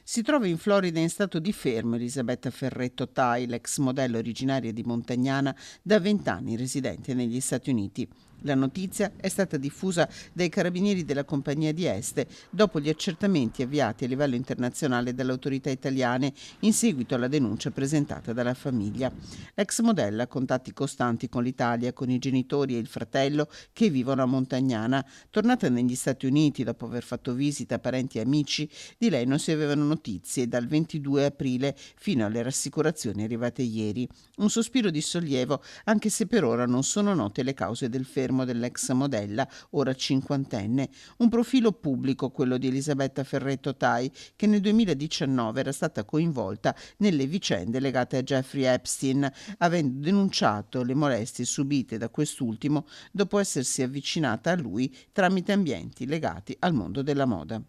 Si trova in Florida in stato di fermo Elisabetta Ferretto Tai, l'ex modello originaria di Montagnana, da 20 anni residente negli Stati Uniti. La notizia è stata diffusa dai carabinieri della compagnia di Este dopo gli accertamenti avviati a livello internazionale dalle autorità italiane in seguito alla denuncia presentata dalla famiglia. L'ex modella ha contatti costanti con l'Italia, con i genitori e il fratello che vivono a Montagnana. Tornata negli Stati Uniti dopo aver fatto visita a parenti e amici, di lei non si avevano notizie dal 22 aprile fino alle rassicurazioni arrivate ieri. Un sospiro di sollievo, anche se per ora non sono note le cause del fermo dell'ex modella, ora cinquantenne. Un profilo pubblico, quello di Elisabetta Ferretto Tai, che nel 2019 era stata coinvolta nelle vicende legate a Jeffrey Epstein, avendo denunciato le molestie subite da quest'ultimo dopo essersi avvicinata a lui tramite ambienti legati al mondo della moda.